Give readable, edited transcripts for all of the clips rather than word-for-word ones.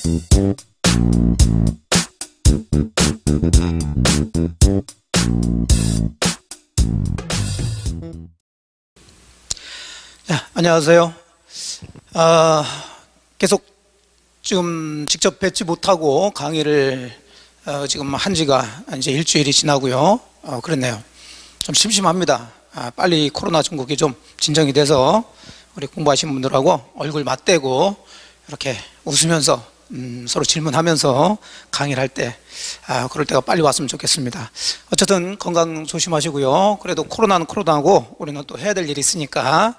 네, 안녕하세요. 계속 지금 직접 뵙지 못하고 강의를 지금 한 지가 이제 일주일이 지나고요. 그렇네요. 좀 심심합니다. 빨리 코로나 전국이 좀 진정이 돼서 우리 공부하신 분들하고 얼굴 맞대고 이렇게 웃으면서 서로 질문하면서 강의를 할 때 그럴 때가 빨리 왔으면 좋겠습니다. 어쨌든 건강 조심하시고요. 그래도 코로나는 코로나고 우리는 또 해야 될 일이 있으니까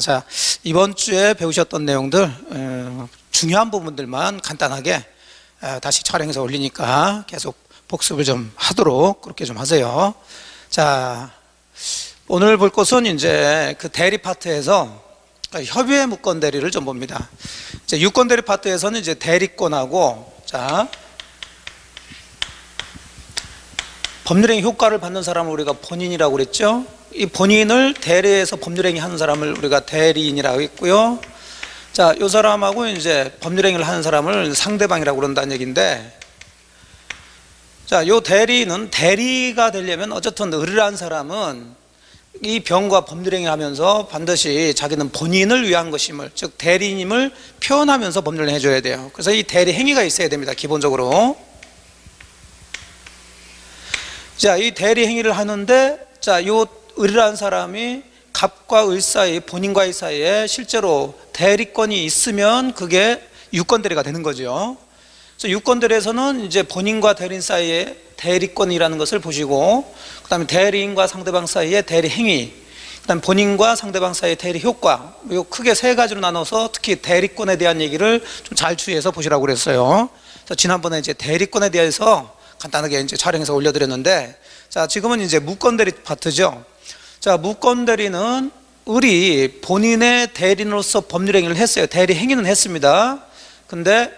자, 이번 주에 배우셨던 내용들 중요한 부분들만 간단하게 다시 촬영해서 올리니까 계속 복습을 좀 하도록 그렇게 좀 하세요. 자, 오늘 볼 것은 이제 그 대리 파트에서 협의의 무권 대리를 좀 봅니다. 이제 유권 대리 파트에서는 이제 대리권하고 자, 법률행위 효과를 받는 사람을 우리가 본인이라고 그랬죠. 이 본인을 대리해서 법률행위 하는 사람을 우리가 대리인이라고 했고요. 자, 이 사람하고 이제 법률행위를 하는 사람을 상대방이라고 그런다는 얘기인데, 자, 이 대리인은 대리가 되려면 어쨌든 의뢰한 사람은 이 병과 법률행위를 하면서 반드시 자기는 본인을 위한 것임을, 즉 대리인임을 표현하면서 법률을 해줘야 돼요. 그래서 이 대리 행위가 있어야 됩니다. 기본적으로. 자, 이 대리 행위를 하는데, 자, 요 의뢰한 사람이 갑과 의 사이, 본인과의 사이에 실제로 대리권이 있으면 그게 유권 대리가 되는 거죠. 그래서 유권 대리에서는 이제 본인과 대리인 사이에 대리권이라는 것을 보시고, 그 다음에 대리인과 상대방 사이에 대리 행위, 그 다음에 본인과 상대방 사이의 대리 효과, 요 크게 세 가지로 나눠서 특히 대리권에 대한 얘기를 좀 잘 주의해서 보시라고 그랬어요. 그래서 지난번에 이제 대리권에 대해서 간단하게 이제 촬영해서 올려드렸는데, 자, 지금은 이제 무권 대리 파트죠. 자, 무권 대리는 을이 본인의 대리인으로서 법률행위를 했어요. 대리 행위는 했습니다. 근데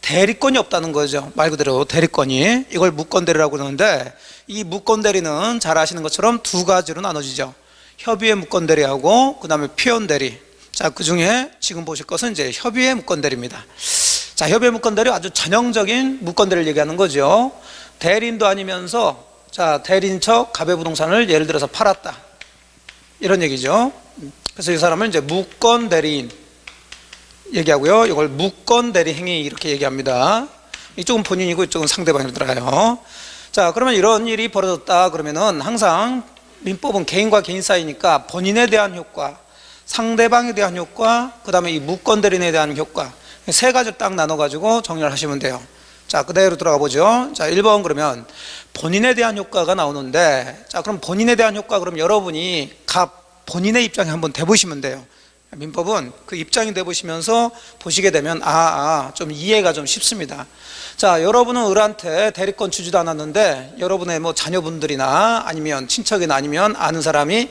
대리권이 없다는 거죠. 말 그대로 대리권이. 이걸 무권 대리라고 그러는데, 이 무권 대리는 잘 아시는 것처럼 두 가지로 나눠지죠. 협의의 무권 대리하고 그 다음에 표현 대리. 자, 그 중에 지금 보실 것은 이제 협의의 무권 대리입니다. 자, 협의의 무권 대리 아주 전형적인 무권 대리를 얘기하는 거죠. 대리인도 아니면서 자, 대리인 척 갑의 부동산을 예를 들어서 팔았다, 이런 얘기죠. 그래서 이 사람을 이제 무권 대리인 얘기하고요. 이걸 무권 대리 행위 이렇게 얘기합니다. 이쪽은 본인이고 이쪽은 상대방으로 들어가요. 자, 그러면 이런 일이 벌어졌다 그러면은 항상 민법은 개인과 개인 사이니까 본인에 대한 효과, 상대방에 대한 효과, 그 다음에 이 무권 대리인에 대한 효과, 세 가지를 딱 나눠가지고 정리를 하시면 돼요. 자, 그대로 들어가 보죠. 자, 1번 그러면 본인에 대한 효과가 나오는데, 자, 그럼 본인에 대한 효과, 그럼 여러분이 본인의 입장에 한번 대보시면 돼요. 민법은 그 입장이 돼보시면서 보시게 되면 좀 이해가 좀 쉽습니다. 자, 여러분은 을한테 대리권 주지도 않았는데 여러분의 뭐 자녀분들이나 아니면 친척이나 아니면 아는 사람이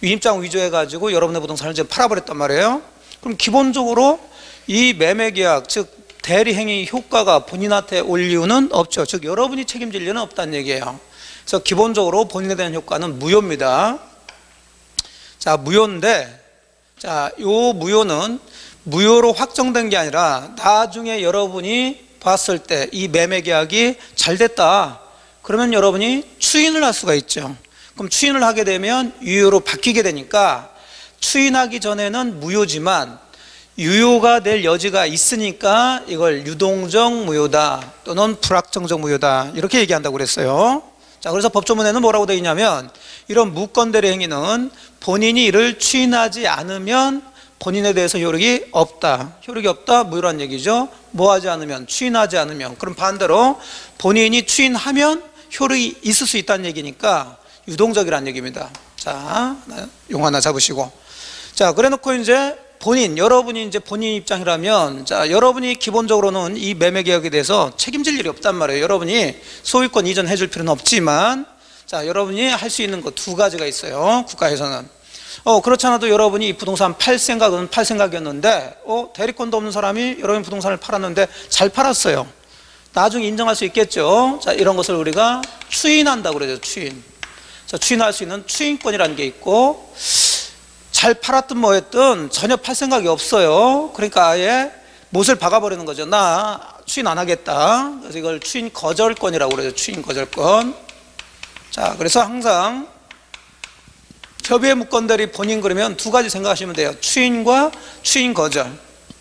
위임장 위조해가지고 여러분의 부동산을 이제 팔아버렸단 말이에요. 그럼 기본적으로 이 매매계약, 즉 대리행위 효과가 본인한테 올 이유는 없죠. 즉 여러분이 책임질 일은 없다는 얘기예요. 그래서 기본적으로 본인에 대한 효과는 무효입니다. 자, 무효인데, 자, 요 무효는 무효로 확정된 게 아니라 나중에 여러분이 봤을 때 이 매매계약이 잘 됐다 그러면 여러분이 추인을 할 수가 있죠. 그럼 추인을 하게 되면 유효로 바뀌게 되니까 추인하기 전에는 무효지만 유효가 될 여지가 있으니까 이걸 유동적 무효다 또는 불확정적 무효다 이렇게 얘기한다고 그랬어요. 자, 그래서 법조문에는 뭐라고 되어 있냐면 이런 무권 대리 행위는 본인이 이를 추인하지 않으면 본인에 대해서 효력이 없다. 효력이 없다, 무효란 얘기죠. 뭐 하지 않으면, 추인하지 않으면. 그럼 반대로 본인이 추인하면 효력이 있을 수 있다는 얘기니까 유동적이라는 얘기입니다. 자, 용 하나 잡으시고. 자, 그래 놓고 이제 여러분이 이제 본인 입장이라면, 자, 여러분이 기본적으로는 이 매매 계약에 대해서 책임질 일이 없단 말이에요. 여러분이 소유권 이전해 줄 필요는 없지만, 자, 여러분이 할 수 있는 거 두 가지가 있어요. 국가에서는. 그렇지 않아도 여러분이 이 부동산 팔 생각이었는데, 대리권도 없는 사람이 여러분 부동산을 팔았는데 잘 팔았어요. 나중에 인정할 수 있겠죠. 자, 이런 것을 우리가 추인한다고 그러죠. 추인. 자, 추인할 수 있는 추인권이라는 게 있고, 잘 팔았든 뭐했든 전혀 팔 생각이 없어요. 그러니까 아예 못을 박아버리는 거죠. 나 추인 안 하겠다. 그래서 이걸 추인 거절권이라고 그러죠. 추인 거절권. 자, 그래서 항상 협의의 무건대리 본인 그러면 두 가지 생각하시면 돼요. 추인과 추인 거절.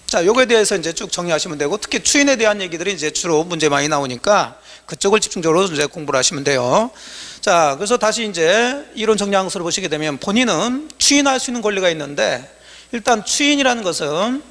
자, 요거에 대해서 이제 쭉 정리하시면 되고, 특히 추인에 대한 얘기들이 이제 주로 문제 많이 나오니까 그쪽을 집중적으로 이제 공부를 하시면 돼요. 자, 그래서 다시 이제 이론 정리한 것을 보시게 되면 본인은 추인할 수 있는 권리가 있는데, 일단 추인이라는 것은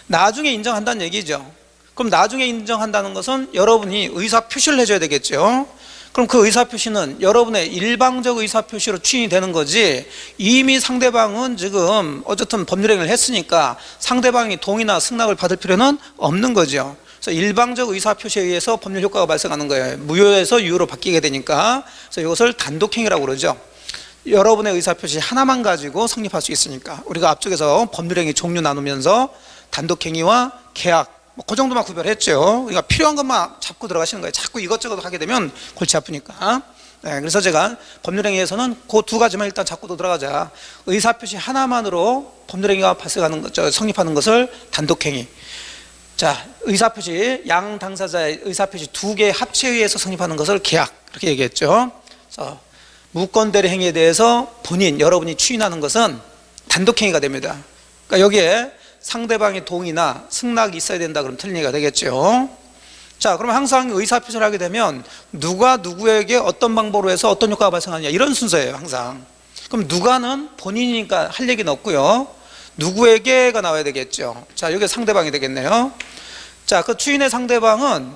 나중에 인정한다는 얘기죠. 그럼 나중에 인정한다는 것은 여러분이 의사 표시를 해줘야 되겠죠. 그럼 그 의사 표시는 여러분의 일방적 의사 표시로 추인이 되는 거지, 이미 상대방은 지금 어쨌든 법률행위를 했으니까 상대방이 동의나 승낙을 받을 필요는 없는 거죠. 그래서 일방적 의사 표시에 의해서 법률 효과가 발생하는 거예요. 무효에서 유효로 바뀌게 되니까. 그래서 이것을 단독행위라고 그러죠. 여러분의 의사 표시 하나만 가지고 성립할 수 있으니까. 우리가 앞쪽에서 법률행위 종류 나누면서 단독행위와 계약, 그 정도만 구별했죠. 그러니까 필요한 것만 잡고 들어가시는 거예요. 자꾸 이것저것 하게 되면 골치 아프니까. 네, 그래서 제가 법률행위에서는 그 두 가지만 일단 잡고 들어가자. 의사표시 하나만으로 법률행위가 발생하는 것, 성립하는 것을 단독행위. 자, 의사표시, 양 당사자의 의사표시 두 개의 합체에 의해서 성립하는 것을 계약, 이렇게 얘기했죠. 그래서 무건대리 행위에 대해서 본인, 여러분이 추인하는 것은 단독행위가 됩니다. 그러니까 여기에 상대방의 동의나 승낙이 있어야 된다 그러면 틀린 얘기가 되겠죠. 자, 그러면 항상 의사표시를 하게 되면 누가 누구에게 어떤 방법으로 해서 어떤 효과가 발생하느냐, 이런 순서예요 항상. 그럼 누가는 본인이니까 할 얘기는 없고요, 누구에게가 나와야 되겠죠. 자, 여기 상대방이 되겠네요. 자, 그 추인의 상대방은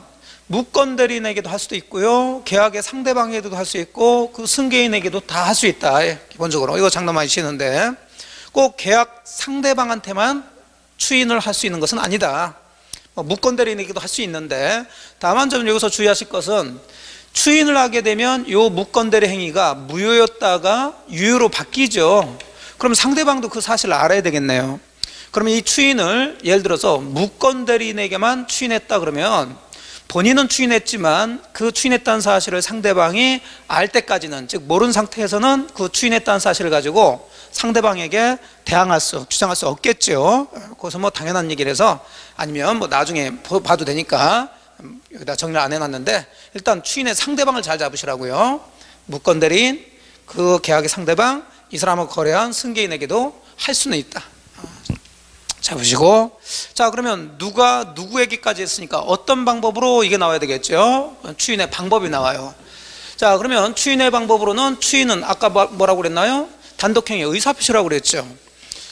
무건대리인에게도 할 수도 있고요, 계약의 상대방에게도 할 수 있고, 그 승계인에게도 다 할 수 있다. 기본적으로 이거 장난 많이 치는데, 꼭 계약 상대방한테만 추인을 할 수 있는 것은 아니다. 무건대리인에게도 할 수 있는데, 다만 좀 여기서 주의하실 것은, 추인을 하게 되면 이 무건대리 행위가 무효였다가 유효로 바뀌죠. 그럼 상대방도 그 사실을 알아야 되겠네요. 그러면 이 추인을 예를 들어서 무건대리인에게만 추인했다 그러면 본인은 추인했지만 그 추인했다는 사실을 상대방이 알 때까지는, 즉 모르는 상태에서는 그 추인했다는 사실을 가지고 상대방에게 대항할 수, 주장할 수 없겠죠. 그것은 뭐 당연한 얘기를 해서, 아니면 뭐 나중에 봐도 되니까 여기다 정리를 안 해놨는데, 일단 추인의 상대방을 잘 잡으시라고요. 무건대리인, 그 계약의 상대방, 이 사람하고 거래한 승계인에게도 할 수는 있다. 잡으시고, 자, 그러면 누가 누구에게까지 했으니까 어떤 방법으로 이게 나와야 되겠죠. 추인의 방법이 나와요. 자, 그러면 추인의 방법으로는, 추인은 아까 뭐라고 그랬나요? 단독행위 의사표시라고 그랬죠.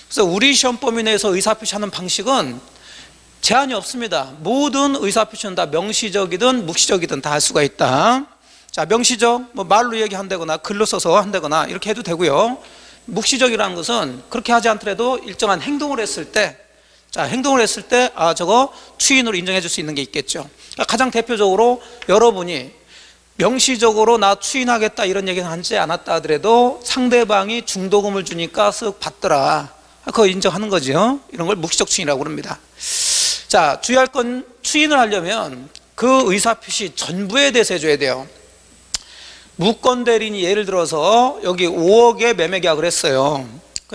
그래서 우리 시험 범위 내에서 의사표시하는 방식은 제한이 없습니다. 모든 의사표시는 다 명시적이든 묵시적이든 다 할 수가 있다. 자, 명시적, 뭐 말로 얘기한다거나 글로 써서 한다거나 이렇게 해도 되고요. 묵시적이라는 것은 그렇게 하지 않더라도 일정한 행동을 했을 때, 자, 행동을 했을 때, 아, 저거 추인으로 인정해 줄 수 있는 게 있겠죠. 그러니까 가장 대표적으로 여러분이 명시적으로 나 추인하겠다 이런 얘기는 하지 않았다 하더라도 상대방이 중도금을 주니까 쓱 받더라, 그거 인정하는 거죠. 이런 걸 묵시적 추인이라고 그럽니다. 자, 주의할 건, 추인을 하려면 그 의사표시 전부에 대해서 해줘야 돼요. 무건대리인이 예를 들어서 여기 5억에 매매 계약을 했어요.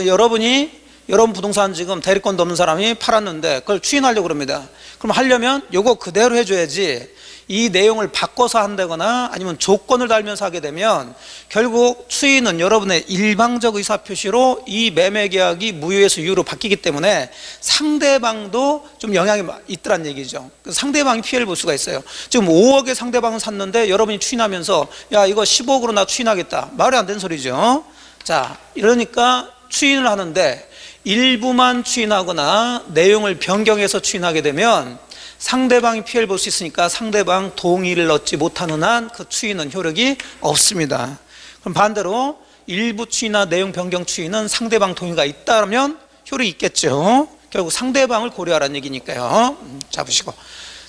여러분 부동산 지금 대리권도 없는 사람이 팔았는데 그걸 추인하려고 그럽니다. 그럼 하려면 요거 그대로 해줘야지, 이 내용을 바꿔서 한다거나 아니면 조건을 달면서 하게 되면 결국 추인은 여러분의 일방적 의사표시로 이 매매 계약이 무효에서 유효로 바뀌기 때문에 상대방도 좀 영향이 있더란 얘기죠. 상대방이 피해를 볼 수가 있어요. 지금 5억에 상대방은 샀는데 여러분이 추인하면서 야, 이거 10억으로 나 추인하겠다, 말이 안 되는 소리죠. 자, 이러니까 추인을 하는데 일부만 추인하거나 내용을 변경해서 추인하게 되면 상대방이 피해를 볼 수 있으니까 상대방 동의를 얻지 못하는 한 그 추인은 효력이 없습니다. 그럼 반대로 일부 추인이나 내용 변경 추인은 상대방 동의가 있다면 효력이 있겠죠. 결국 상대방을 고려하라는 얘기니까요. 잡으시고,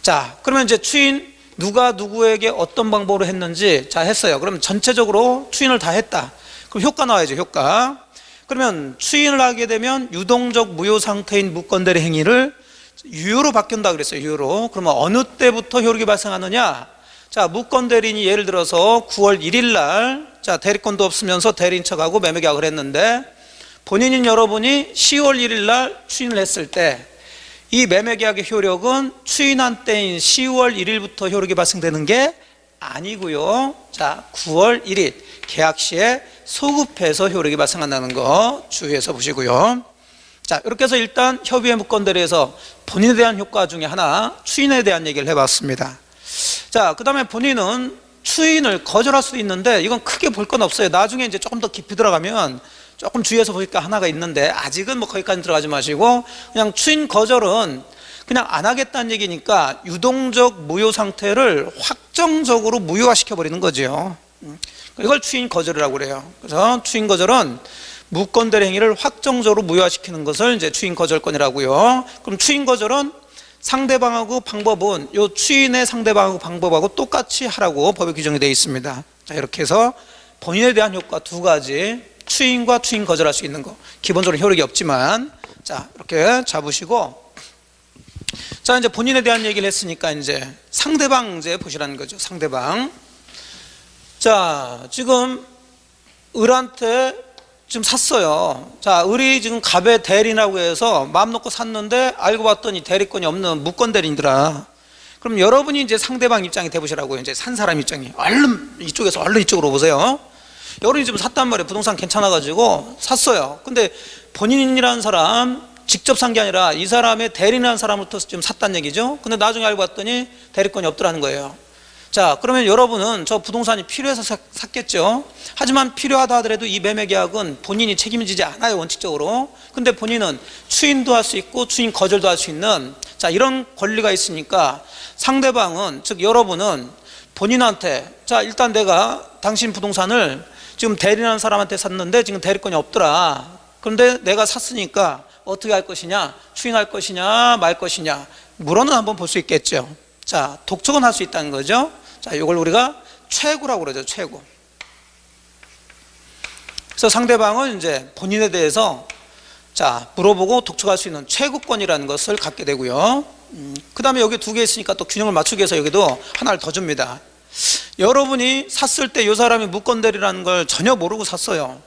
자, 그러면 이제 추인 누가 누구에게 어떤 방법으로 했는지, 자, 했어요. 그럼 전체적으로 추인을 다 했다. 그럼 효과 나와야죠. 효과. 그러면 추인을 하게 되면 유동적 무효 상태인 무건대리 행위를 유효로 바뀐다 그랬어요. 유효로. 그러면 어느 때부터 효력이 발생하느냐? 자, 무건대리인이 예를 들어서 9월 1일 날, 자, 대리권도 없으면서 대리인 척하고 매매 계약을 했는데 본인인 여러분이 10월 1일 날 추인을 했을 때 이 매매계약의 효력은 추인한 때인 10월 1일부터 효력이 발생되는 게 아니고요. 자, 9월 1일 계약 시에 소급해서 효력이 발생한다는 거 주의해서 보시고요. 자, 이렇게 해서 일단 협의회 무건대리에서 본인에 대한 효과 중에 하나, 추인에 대한 얘기를 해봤습니다. 자, 그 다음에 본인은 추인을 거절할 수도 있는데 이건 크게 볼 건 없어요. 나중에 이제 조금 더 깊이 들어가면 조금 주의해서 보일 게 하나가 있는데, 아직은 뭐 거기까지 들어가지 마시고 그냥 추인 거절은 그냥 안 하겠다는 얘기니까 유동적 무효 상태를 확정적으로 무효화시켜 버리는 거죠. 이걸 추인 거절이라고 그래요. 그래서 추인 거절은 무건대리 행위를 확정적으로 무효화시키는 것을 이제 추인 거절권이라고요. 그럼 추인 거절은 상대방하고 방법은 요 추인의 상대방하고 방법하고 똑같이 하라고 법에 규정이 되어 있습니다. 자, 이렇게 해서 본인에 대한 효과 두 가지, 추인과 추인 거절할 수 있는 거, 기본적으로 효력이 없지만, 자, 이렇게 잡으시고, 자, 이제 본인에 대한 얘기를 했으니까 이제 상대방 이제 보시라는 거죠. 상대방. 자, 지금 을한테 지금 샀어요. 자, 을이 지금 갑의 대리라고 해서 마음 놓고 샀는데 알고 봤더니 대리권이 없는 무권 대리인들아. 그럼 여러분이 이제 상대방 입장이 돼보시라고요. 이제 산 사람 입장이. 얼른 이쪽에서 얼른 이쪽으로 보세요. 여러분이 지금 샀단 말이에요. 부동산 괜찮아가지고 샀어요. 근데 본인이라는 사람 직접 산 게 아니라 이 사람의 대리라는 사람부터 지금 샀다는 얘기죠. 근데 나중에 알고 봤더니 대리권이 없더라는 거예요. 자, 그러면 여러분은 저 부동산이 필요해서 샀겠죠. 하지만 필요하다 하더라도 이 매매계약은 본인이 책임지지 않아요, 원칙적으로. 근데 본인은 추인도 할 수 있고 추인 거절도 할 수 있는, 자, 이런 권리가 있으니까 상대방은, 즉 여러분은 본인한테, 자, 일단 내가 당신 부동산을 지금 대리라는 사람한테 샀는데 지금 대리권이 없더라. 그런데 내가 샀으니까 어떻게 할 것이냐, 추인할 것이냐 말 것이냐, 물어는 한번 볼 수 있겠죠. 자, 독촉은 할 수 있다는 거죠. 자, 이걸 우리가 최고라고 그러죠. 최고. 그래서 상대방은 이제 본인에 대해서 자, 물어보고 독촉할 수 있는 최고권이라는 것을 갖게 되고요. 그 다음에 여기 두 개 있으니까 또 균형을 맞추기 위해서 여기도 하나를 더 줍니다. 여러분이 샀을 때 이 사람이 무권대리라는 걸 전혀 모르고 샀어요.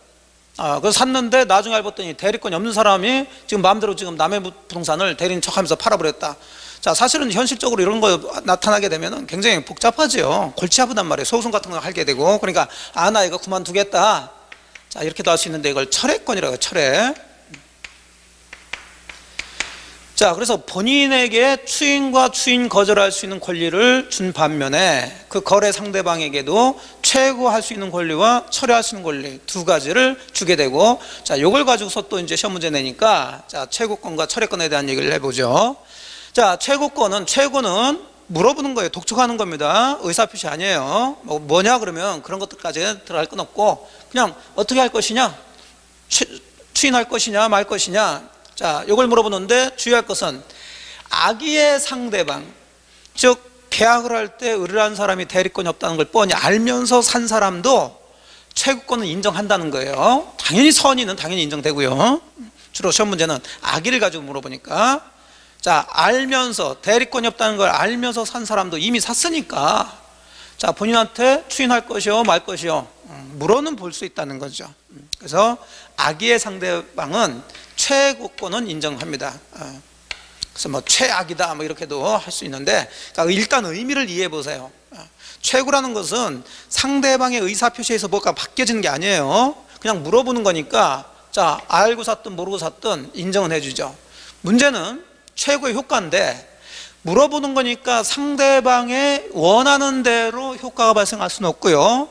그래서 샀는데 나중에 알고 봤더니 대리권이 없는 사람이 지금 마음대로 지금 남의 부동산을 대리인 척하면서 팔아버렸다. 자, 사실은 현실적으로 이런 거 나타나게 되면 굉장히 복잡하죠. 골치 아프단 말이에요. 소송 같은 거 하게 되고. 그러니까 나 이거 그만두겠다. 자, 이렇게도 할 수 있는데 이걸 철회권이라고 해요. 철회. 자, 그래서 본인에게 추인과 추인 거절할 수 있는 권리를 준 반면에 그 거래 상대방에게도 최고할 수 있는 권리와 철회할 수 있는 권리 두 가지를 주게 되고, 자, 요걸 가지고서 또 이제 시험 문제 내니까, 자, 최고권과 철회권에 대한 얘기를 해보죠. 자, 최고는 물어보는 거예요. 독촉하는 겁니다. 의사표시 아니에요. 뭐냐 그러면 그런 것들까지 들어갈 건 없고 그냥 어떻게 할 것이냐, 추인할 것이냐 말 것이냐. 자, 이걸 물어보는데 주의할 것은 악의의 상대방, 즉 계약을 할 때 을이라는 사람이 대리권이 없다는 걸 뻔히 알면서 산 사람도 최고권을 인정한다는 거예요. 당연히 선의는 당연히 인정되고요. 주로 시험 문제는 악의를 가지고 물어보니까, 자, 알면서 대리권이 없다는 걸 알면서 산 사람도 이미 샀으니까, 자, 본인한테 추인할 것이요 말 것이요 물어는 볼 수 있다는 거죠. 그래서 악의의 상대방은 최고권은 인정합니다. 그래서 뭐 최악이다 뭐 이렇게도 할 수 있는데, 그러니까 일단 의미를 이해해 보세요. 최고라는 것은 상대방의 의사표시에서 뭐가 바뀌어지는 게 아니에요. 그냥 물어보는 거니까, 자, 알고 샀든 모르고 샀든 인정은 해주죠. 문제는 최고의 효과인데, 물어보는 거니까 상대방의 원하는 대로 효과가 발생할 수는 없고요.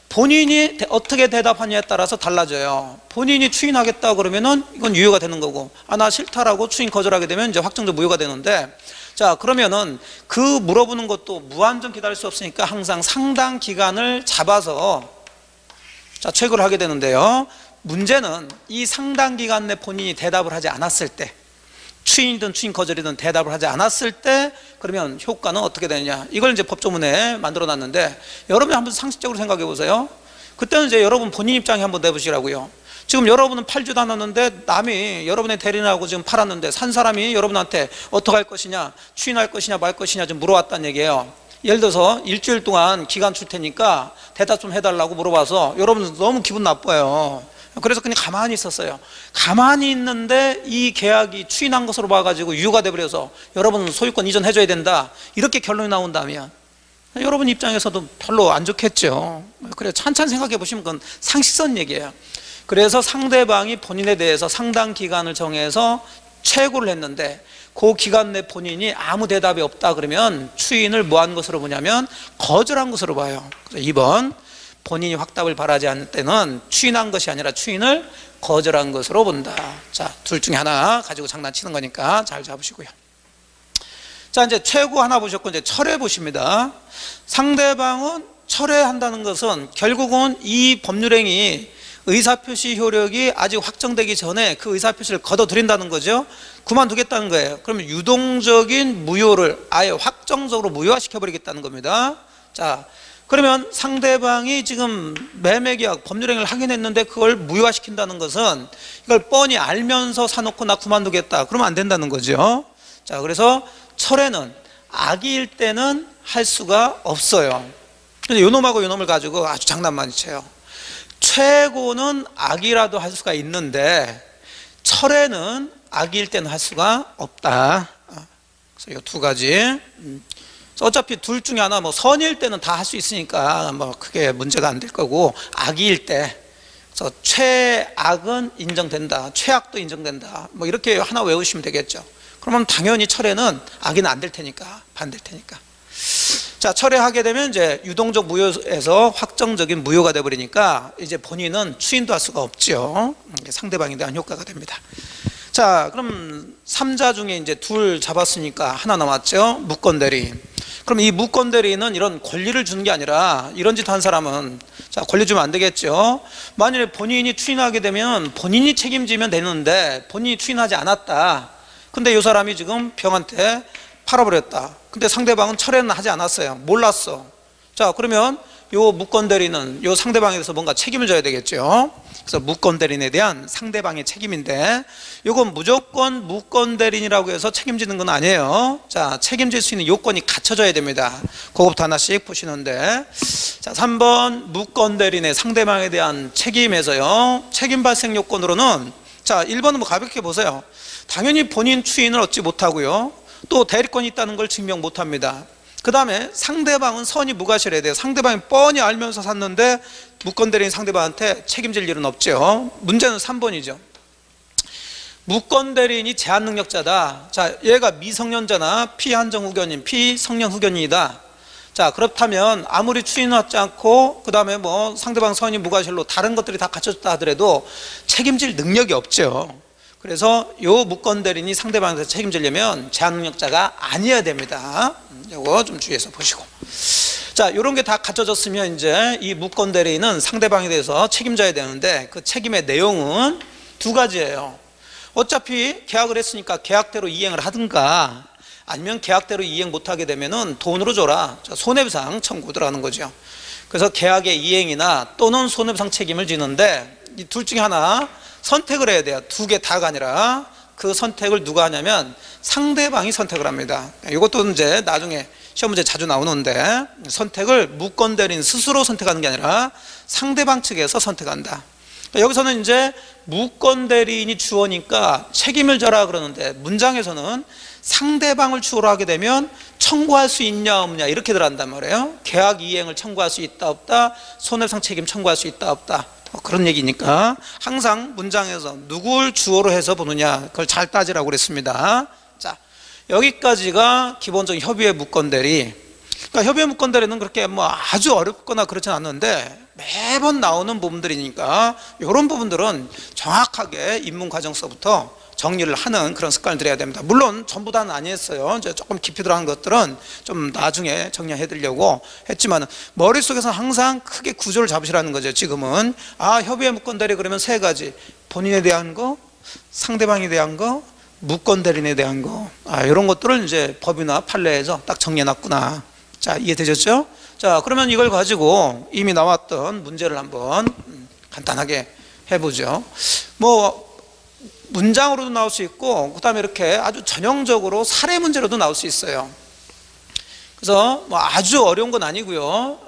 본인이 어떻게 대답하냐에 따라서 달라져요. 본인이 추인하겠다 그러면은 이건 유효가 되는 거고, 나 싫다라고 추인 거절하게 되면 이제 확정적 무효가 되는데, 자, 그러면은 그 물어보는 것도 무한정 기다릴 수 없으니까 항상 상당 기간을 잡아서, 자, 최고를 하게 되는데요. 문제는 이 상당 기간 내 본인이 대답을 하지 않았을 때, 추인이든 추인 거절이든 대답을 하지 않았을 때, 그러면 효과는 어떻게 되느냐, 이걸 이제 법조문에 만들어 놨는데, 여러분이 한번 상식적으로 생각해 보세요. 그때는 이제 여러분 본인 입장에 한번 내보시라고요. 지금 여러분은 팔지도 않았는데 남이 여러분의 대리인하고 지금 팔았는데 산 사람이 여러분한테 어떻게 할 것이냐, 추인할 것이냐 말 것이냐 좀 물어왔다는 얘기예요. 예를 들어서 일주일 동안 기간 줄 테니까 대답 좀 해달라고 물어봐서 여러분 너무 기분 나빠요. 그래서 그냥 가만히 있었어요. 가만히 있는데 이 계약이 추인한 것으로 봐가지고 유효가 돼버려서 여러분 소유권 이전해줘야 된다, 이렇게 결론이 나온다면 여러분 입장에서도 별로 안 좋겠죠. 그래 찬찬히 생각해 보시면 그건 상식선 얘기예요. 그래서 상대방이 본인에 대해서 상당 기간을 정해서 최고를 했는데 그 기간 내 본인이 아무 대답이 없다 그러면 추인을 뭐 한 것으로 보냐면 거절한 것으로 봐요. 그래서 2번, 본인이 확답을 바라지 않을 때는 추인한 것이 아니라 추인을 거절한 것으로 본다. 자, 둘 중에 하나 가지고 장난치는 거니까 잘 잡으시고요. 자, 이제 최고 하나 보셨고 이제 철회 보십니다. 상대방은 철회한다는 것은 결국은 이 법률행위 의사표시 효력이 아직 확정되기 전에 그 의사표시를 거둬들인다는 거죠. 그만두겠다는 거예요. 그러면 유동적인 무효를 아예 확정적으로 무효화시켜버리겠다는 겁니다. 자, 그러면 상대방이 지금 매매계약 법률행위를 하긴 했는데 그걸 무효화시킨다는 것은 이걸 뻔히 알면서 사놓고 나 그만두겠다 그러면 안 된다는 거죠. 자, 그래서 철회는 악의일 때는 할 수가 없어요. 근데 요놈하고 요놈을 가지고 아주 장난만 쳐요. 최고는 악이라도 할 수가 있는데 철회는 악일 때는 할 수가 없다. 그래서 이 두 가지. 어차피 둘 중에 하나 뭐 선일 때는 다 할 수 있으니까 뭐 크게 문제가 안 될 거고 악일 때 그래서 최악은 인정된다, 최악도 인정된다, 뭐 이렇게 하나 외우시면 되겠죠. 그러면 당연히 철회는 악이는 안 될 테니까, 반대일 테니까. 자, 철회하게 되면 이제 유동적 무효에서 확정적인 무효가 되어버리니까 이제 본인은 추인도 할 수가 없죠. 상대방에 대한 효과가 됩니다. 자, 그럼 3자 중에 이제 둘 잡았으니까 하나 남았죠. 무권대리. 그럼 이 무권대리는 이런 권리를 주는 게 아니라 이런 짓 한 사람은 자, 권리 주면 안 되겠죠. 만일에 본인이 추인하게 되면 본인이 책임지면 되는데 본인이 추인하지 않았다. 근데 이 사람이 지금 병한테 팔아버렸다. 근데 상대방은 철회는 하지 않았어요. 몰랐어. 자, 그러면 요 무권대리는 요 상대방에 대해서 뭔가 책임을 져야 되겠죠. 그래서 무권대리인에 대한 상대방의 책임인데 요건 무조건 무권대리인이라고 해서 책임지는 건 아니에요. 자, 책임질 수 있는 요건이 갖춰져야 됩니다. 그것부터 하나씩 보시는데, 자, 3번 무권대리인의 상대방에 대한 책임에서요, 책임 발생 요건으로는 자, 1번은 뭐 가볍게 보세요. 당연히 본인 추인을 얻지 못하고요, 또 대리권이 있다는 걸 증명 못합니다. 그 다음에 상대방은 선의 무과실해야 돼요. 상대방이 뻔히 알면서 샀는데 무권대리인 상대방한테 책임질 일은 없죠. 문제는 3번이죠. 무권대리인이 제한능력자다. 자, 얘가 미성년자나 피한정 후견인, 피성년 후견인이다. 자, 그렇다면 아무리 추인하지 않고 그 다음에 뭐 상대방 선의 무과실로 다른 것들이 다 갖춰졌다 하더라도 책임질 능력이 없죠. 그래서 요 무권대리인이 상대방한테 책임지려면 제한능력자가 아니어야 됩니다. 요거 좀 주의해서 보시고. 자, 요런 게 다 갖춰졌으면 이제 이 무권대리인은 상대방에 대해서 책임져야 되는데 그 책임의 내용은 두 가지예요. 어차피 계약을 했으니까 계약대로 이행을 하든가 아니면 계약대로 이행 못하게 되면은 돈으로 줘라. 손해배상 청구들어가는 거죠. 그래서 계약의 이행이나 또는 손해배상 책임을 지는데 이 둘 중에 하나 선택을 해야 돼요. 두 개 다가 아니라 그 선택을 누가 하냐면 상대방이 선택을 합니다. 이것도 이제 나중에 시험 문제 자주 나오는데 선택을 무권대리인 스스로 선택하는 게 아니라 상대방 측에서 선택한다. 여기서는 이제 무권대리인이 주어니까 책임을 져라 그러는데 문장에서는 상대방을 주어로 하게 되면 청구할 수 있냐 없냐 이렇게 들어간단 말이에요. 계약 이행을 청구할 수 있다 없다, 손해배상 책임 청구할 수 있다 없다, 그런 얘기니까 항상 문장에서 누굴 주어로 해서 보느냐 그걸 잘 따지라고 그랬습니다. 자, 여기까지가 기본적인 협의의 무권대리. 그러니까 협의의 무권대리는 그렇게 뭐 아주 어렵거나 그렇진 않는데 매번 나오는 부분들이니까 이런 부분들은 정확하게 입문 과정서부터 정리를 하는 그런 습관을 들여야 됩니다. 물론 전부 다는 아니었어요. 이제 조금 깊이 들어간 것들은 좀 나중에 정리해 드리려고 했지만 머릿속에서는 항상 크게 구조를 잡으시라는 거죠. 지금은 협의의 무권대리 그러면 세 가지, 본인에 대한 거, 상대방에 대한 거, 무권대리인에 대한 거, 이런 것들을 이제 법이나 판례에서 딱 정리해 놨구나. 자, 이해되셨죠? 자, 그러면 이걸 가지고 이미 나왔던 문제를 한번 간단하게 해보죠. 뭐 문장으로도 나올 수 있고 그 다음에 이렇게 아주 전형적으로 사례 문제로도 나올 수 있어요. 그래서 뭐 아주 어려운 건 아니고요.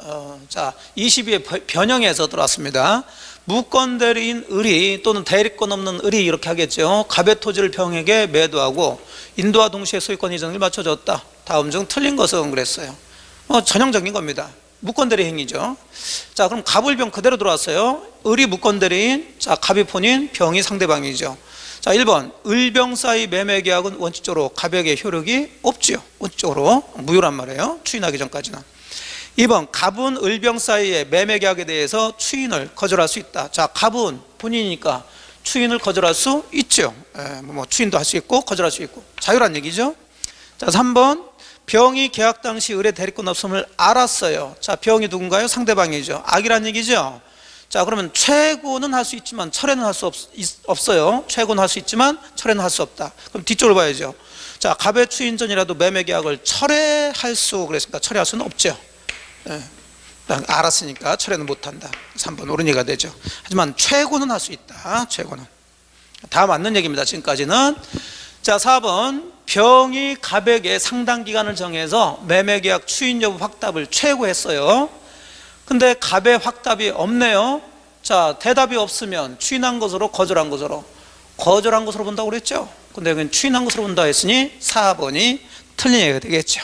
자, 22회 변형해서 들어왔습니다. 무권대리인 을이 또는 대리권 없는 을이 이렇게 하겠죠. 갑의 토지를 병에게 매도하고 인도와 동시에 소유권 이전을 맞춰줬다. 다음 중 틀린 것은 그랬어요. 전형적인 겁니다. 무권대리 행위죠. 자, 그럼 갑을 병 그대로 들어왔어요. 을이 무권대리인, 자, 갑이 본인, 병이 상대방이죠. 자, 1번 을병 사이 매매 계약은 원칙적으로 갑에게 효력이 없지요. 원칙적으로 무효란 말이에요. 추인하기 전까지는. 2번 갑은 을병 사이의 매매 계약에 대해서 추인을 거절할 수 있다. 자, 갑은 본인이니까 추인을 거절할 수 있죠. 뭐 추인도 할 수 있고 거절할 수 있고 자유란 얘기죠. 자, 3번 병이 계약 당시 을의 대리권 없음을 알았어요. 자, 병이 누군가요? 상대방이죠. 악이란 얘기죠. 자, 그러면 최고는 할 수 있지만 철회는 할 수 없어요. 최고는 할 수 있지만 철회는 할 수 없다. 그럼 뒤쪽을 봐야죠. 자, 갑의 추인 전이라도 매매 계약을 철회할 수 그랬으니까 철회할 수는 없죠. 알았으니까 철회는 못한다. 3번 옳은 얘기가 되죠. 하지만 최고는 할 수 있다. 최고는. 다 맞는 얘기입니다. 지금까지는. 자, 4번 병이 갑에게 상당 기간을 정해서 매매 계약 추인 여부 확답을 최고했어요. 근데 갑의 확답이 없네요. 자, 대답이 없으면 추인한 것으로 거절한 것으로 본다고 그랬죠. 근데 여기는 추인한 것으로 본다 했으니 4번이 틀린 얘기가 되겠죠.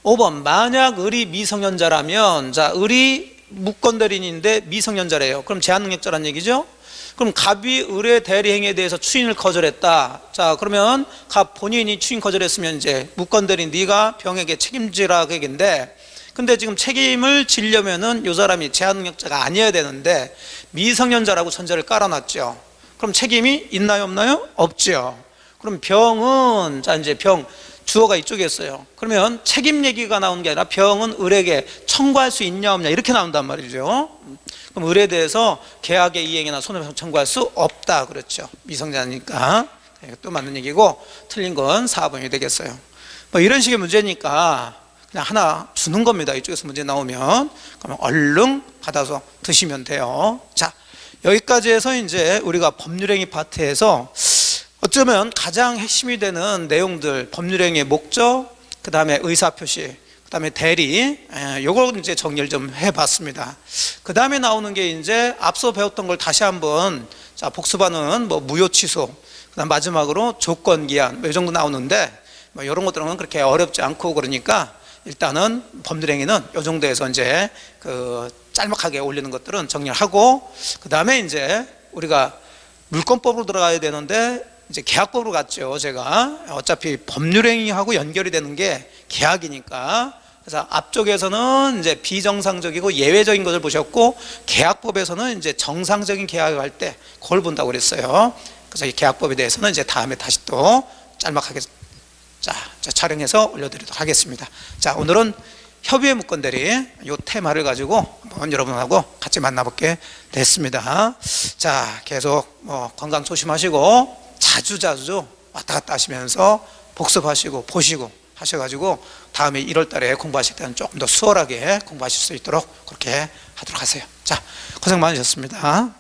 5번 만약 을이 미성년자라면, 자, 을이 무권대리인인데 미성년자래요. 그럼 제한능력자란 얘기죠. 그럼 갑이 을의 대리행위에 대해서 추인을 거절했다. 자, 그러면 갑 본인이 추인 거절했으면 이제 무권대리인 네가 병에게 책임지라 그 얘기인데, 근데 지금 책임을 지려면은 이 사람이 제한능력자가 아니어야 되는데 미성년자라고 전제를 깔아놨죠. 그럼 책임이 있나요, 없나요? 없죠. 그럼 병은, 자, 이제 병 주어가 이쪽에 있어요. 그러면 책임 얘기가 나오는 게 아니라 병은 을에게 청구할 수 있냐 없냐 이렇게 나온단 말이죠. 그럼 을에 대해서 계약의 이행이나 손해배상 청구할 수 없다 그렇죠. 미성년자니까. 또 맞는 얘기고 틀린 건 4번이 되겠어요. 뭐 이런 식의 문제니까 그냥 하나 주는 겁니다. 이쪽에서 문제 나오면. 그러면 얼른 받아서 드시면 돼요. 자, 여기까지 해서 이제 우리가 법률행위 파트에서 어쩌면 가장 핵심이 되는 내용들, 법률행위의 목적, 그 다음에 의사표시, 그 다음에 대리, 요걸 이제 정리를 좀 해봤습니다. 그 다음에 나오는 게 이제 앞서 배웠던 걸 다시 한번 자, 복습하는 뭐 무효 취소, 그 다음 마지막으로 조건 기한, 뭐 이 정도 나오는데 뭐 이런 것들은 그렇게 어렵지 않고 그러니까 일단은 법률행위는 이 정도에서 이제 그 짤막하게 올리는 것들은 정리를 하고 그 다음에 이제 우리가 물권법으로 들어가야 되는데 이제 계약법으로 갔죠. 제가 어차피 법률행위하고 연결이 되는 게 계약이니까. 그래서 앞쪽에서는 이제 비정상적이고 예외적인 것을 보셨고 계약법에서는 이제 정상적인 계약을 할 때 그걸 본다고 그랬어요. 그래서 이 계약법에 대해서는 이제 다음에 다시 또 짤막하게 자, 촬영해서 올려드리도록 하겠습니다. 자, 오늘은 협의의 무권대리 이 테마를 가지고 한번 여러분하고 같이 만나보게 됐습니다. 자, 계속 뭐 건강 조심하시고 자주 왔다 갔다 하시면서 복습하시고 보시고 하셔가지고 다음에 1월 달에 공부하실 때는 조금 더 수월하게 공부하실 수 있도록 그렇게 하도록 하세요. 자, 고생 많으셨습니다.